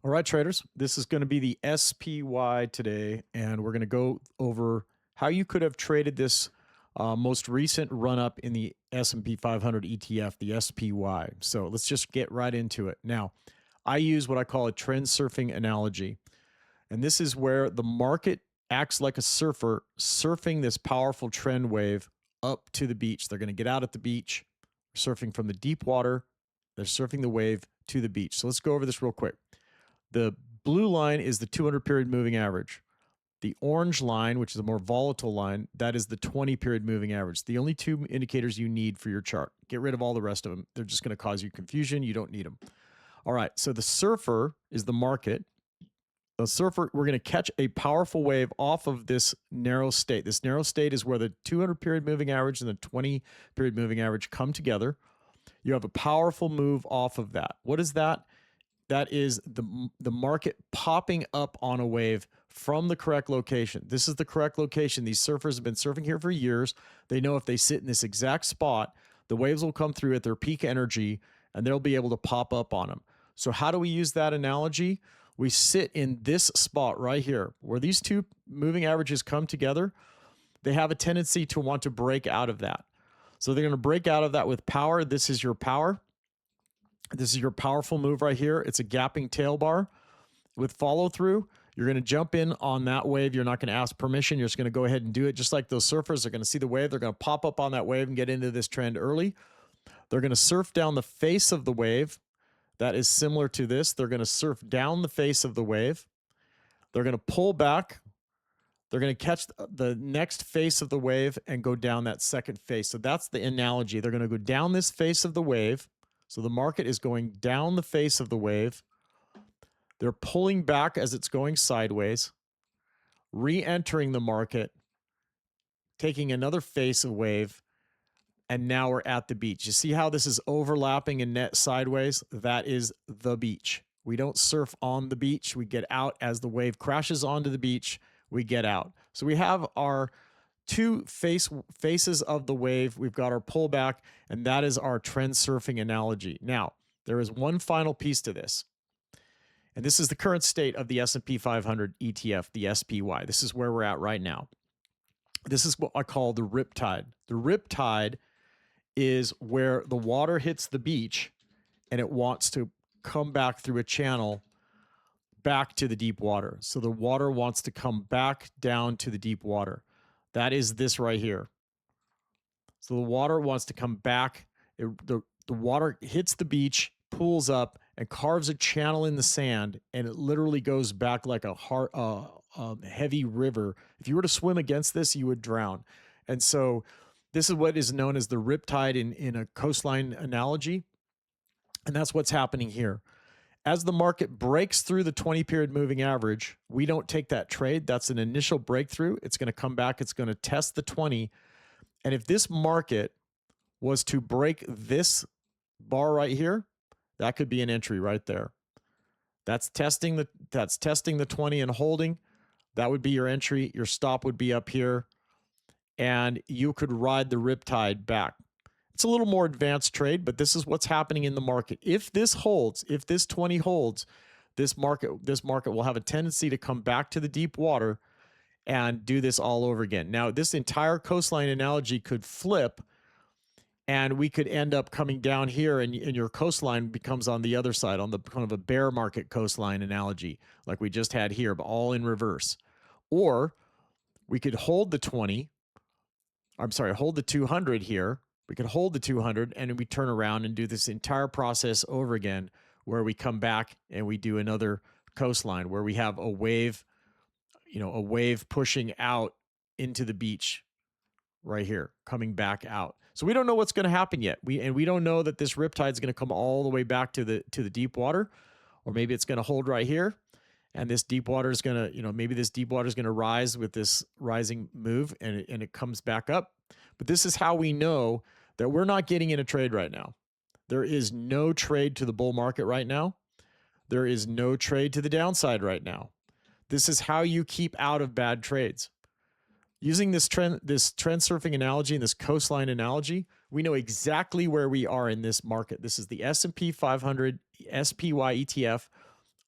All right, traders, this is going to be the SPY today, and we're going to go over how you could have traded this most recent run up in the S&P 500 ETF, the SPY. So let's just get right into it. Now, I use what I call a trend surfing analogy, and this is where the market acts like a surfer surfing this powerful trend wave up to the beach. They're going to get out at the beach, surfing from the deep water. They're surfing the wave to the beach. So let's go over this real quick. The blue line is the 200 period moving average. The orange line, which is a more volatile line, that is the 20 period moving average. The only two indicators you need for your chart. Get rid of all the rest of them. They're just going to cause you confusion. You don't need them. All right. So the surfer is the market. The surfer, we're going to catch a powerful wave off of this narrow state. This narrow state is where the 200 period moving average and the 20 period moving average come together. You have a powerful move off of that. What is that? That is the market popping up on a wave from the correct location. This is the correct location. These surfers have been surfing here for years. They know if they sit in this exact spot, the waves will come through at their peak energy and they'll be able to pop up on them. So how do we use that analogy? We sit in this spot right here where these two moving averages come together. They have a tendency to want to break out of that. So they're going to break out of that with power. This is your power. This is your powerful move right here. It's a gapping tail bar with follow through. You're going to jump in on that wave. You're not going to ask permission. You're just going to go ahead and do it. Just like those surfers, they're going to see the wave. They're going to pop up on that wave and get into this trend early. They're going to surf down the face of the wave. That is similar to this. They're going to surf down the face of the wave. They're going to pull back. They're going to catch the next face of the wave and go down that second face. So that's the analogy. They're going to go down this face of the wave. So the market is going down the face of the wave. They're pulling back as it's going sideways, re-entering the market, taking another face of wave, and now we're at the beach. You see how this is overlapping and net sideways? That is the beach. We don't surf on the beach. We get out as the wave crashes onto the beach. We get out. So we have our two faces of the wave. We've got our pullback, and that is our trend surfing analogy. Now, there is one final piece to this, and this is the current state of the S&P 500 ETF, the SPY. This is where we're at right now. This is what I call the riptide. The riptide is where the water hits the beach, and it wants to come back through a channel back to the deep water. So the water wants to come back down to the deep water. That is this right here. So the water wants to come back. The water hits the beach, pulls up, and carves a channel in the sand, and it literally goes back like a heavy river. If you were to swim against this, you would drown. And so this is what is known as the riptide in a coastline analogy. And that's what's happening here. As the market breaks through the 20 period moving average, we don't take that trade. That's an initial breakthrough. It's going to come back. It's going to test the 20. And if this market was to break this bar right here, that could be an entry right there. That's testing the 20 and holding. That would be your entry. Your stop would be up here. And you could ride the riptide back. It's a little more advanced trade, but this is what's happening in the market. If this holds, if this 20 holds, this market will have a tendency to come back to the deep water and do this all over again. Now, this entire coastline analogy could flip, and we could end up coming down here, and your coastline becomes on the other side, on the kind of a bear market coastline analogy, like we just had here, but all in reverse. Or we could hold the 20, I'm sorry, hold the 200 here. We could hold the 200 and we turn around and do this entire process over again, where we come back and we do another coastline where we have a wave, a wave pushing out into the beach right here, coming back out. So we don't know what's going to happen yet. We don't know that this riptide is going to come all the way back to the deep water, or maybe it's going to hold right here. And this deep water is going to, maybe this deep water is going to rise with this rising move, and it comes back up. But this is how we know that we're not getting in a trade right now. There is no trade to the bull market right now. There is no trade to the downside right now. This is how you keep out of bad trades. Using this trend surfing analogy and this coastline analogy, we know exactly where we are in this market. This is the S&P 500 SPY ETF.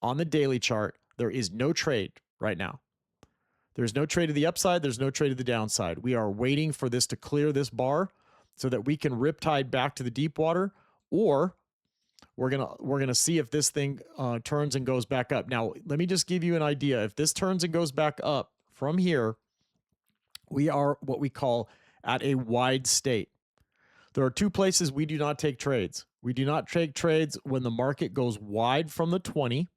on the daily chart, there is no trade right now. There's no trade to the upside. There's no trade to the downside. We are waiting for this to clear this bar so that we can riptide back to the deep water, or we're gonna see if this thing turns and goes back up. Now, let me just give you an idea. If this turns and goes back up from here, we are what we call at a wide state. There are two places we do not take trades. We do not take trades when the market goes wide from the 20.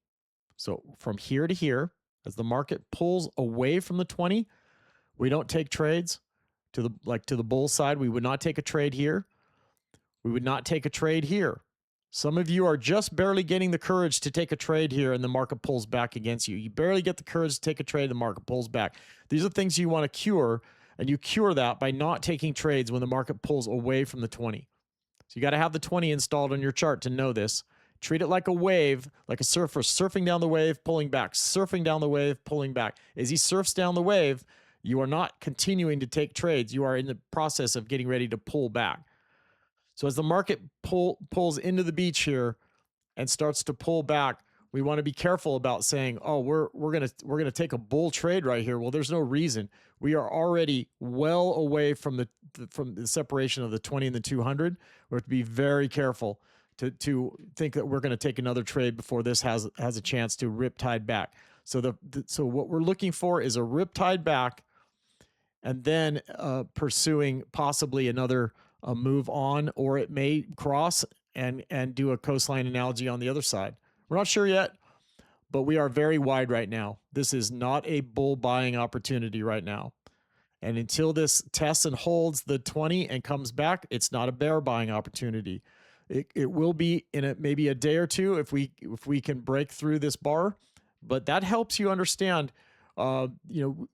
So from here to here, as the market pulls away from the 20, we don't take trades to the bull side. We would not take a trade here. We would not take a trade here. Some of you are just barely getting the courage to take a trade here and the market pulls back against you. You barely get the courage to take a trade, the market pulls back. These are things you want to cure, and you cure that by not taking trades when the market pulls away from the 20. So you got to have the 20 installed on your chart to know this. Treat it like a wave, like a surfer surfing down the wave, pulling back, surfing down the wave, pulling back. As he surfs down the wave, you are not continuing to take trades. You are in the process of getting ready to pull back. So as the market pulls into the beach here and starts to pull back, we want to be careful about saying, "Oh, we're gonna take a bull trade right here." Well, there's no reason. We are already well away from the separation of the 20 and the 200. We have to be very careful to think that we're going to take another trade before this has a chance to riptide back. So so what we're looking for is a riptide back, and then pursuing possibly another move on, or it may cross and do a coastline analogy on the other side. We're not sure yet, but we are very wide right now. This is not a bull buying opportunity right now. And until this tests and holds the 20 and comes back, it's not a bear buying opportunity. It will be in maybe a day or two if we can break through this bar, but that helps you understand,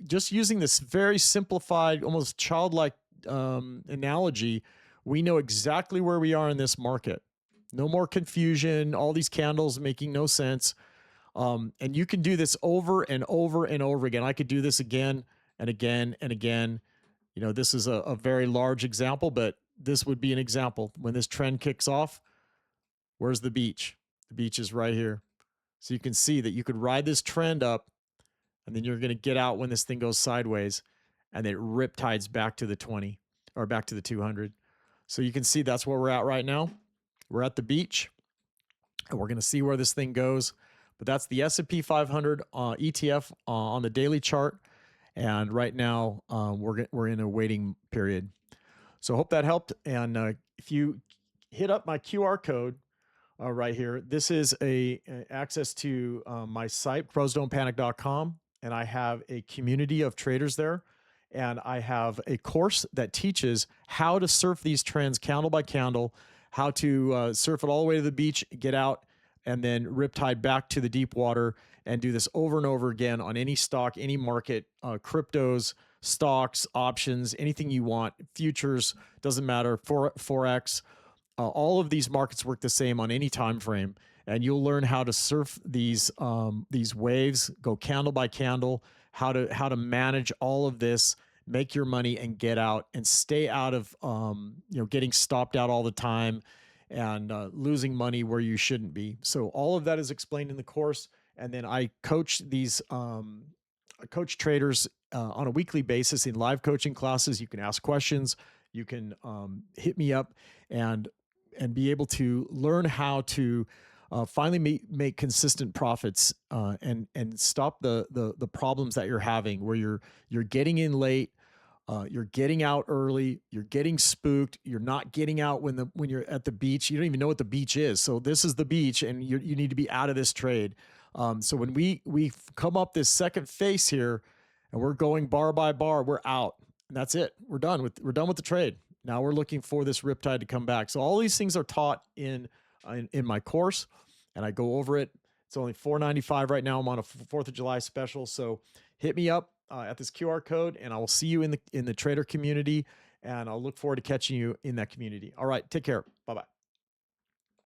just using this very simplified, almost childlike analogy, we know exactly where we are in this market. No more confusion, all these candles making no sense. And you can do this over and over and over again. I could do this again and again and again. This is a very large example, but this would be an example. When this trend kicks off, where's the beach? The beach is right here. So you can see that you could ride this trend up, and then you're going to get out when this thing goes sideways, and then it riptides back to the 20 or back to the 200. So you can see that's where we're at right now. We're at the beach, and we're going to see where this thing goes. But that's the S&P 500 ETF on the daily chart. And right now, we're in a waiting period. So I hope that helped. And if you hit up my QR code right here, this is access to my site, prosdon'tpanic.com. And I have a community of traders there. And I have a course that teaches how to surf these trends candle by candle, how to surf it all the way to the beach, get out, and then riptide back to the deep water, and do this over and over again on any stock, any market, cryptos, stocks, options, anything you want, futures, doesn't matter, Forex. All of these markets work the same on any time frame, and you'll learn how to surf these waves, go candle by candle, how to manage all of this, make your money, and get out and stay out of getting stopped out all the time and losing money where you shouldn't be. So all of that is explained in the course. And then I coach these coach traders on a weekly basis in live coaching classes. You can ask questions. You can hit me up and be able to learn how to finally make consistent profits and stop the problems that you're having, where you're getting in late. You're getting out early. You're getting spooked. You're not getting out when you're at the beach. You don't even know what the beach is. So this is the beach, and you need to be out of this trade. So when we come up this second face here, and we're going bar by bar, we're out, and that's it. We're done with the trade. Now we're looking for this riptide to come back. So all these things are taught in my course, and I go over it. It's only $4.95 right now. I'm on a 4th of July special, so hit me up at this QR code, and I will see you in the trader community, and I'll look forward to catching you in that community. All right, take care. Bye-bye.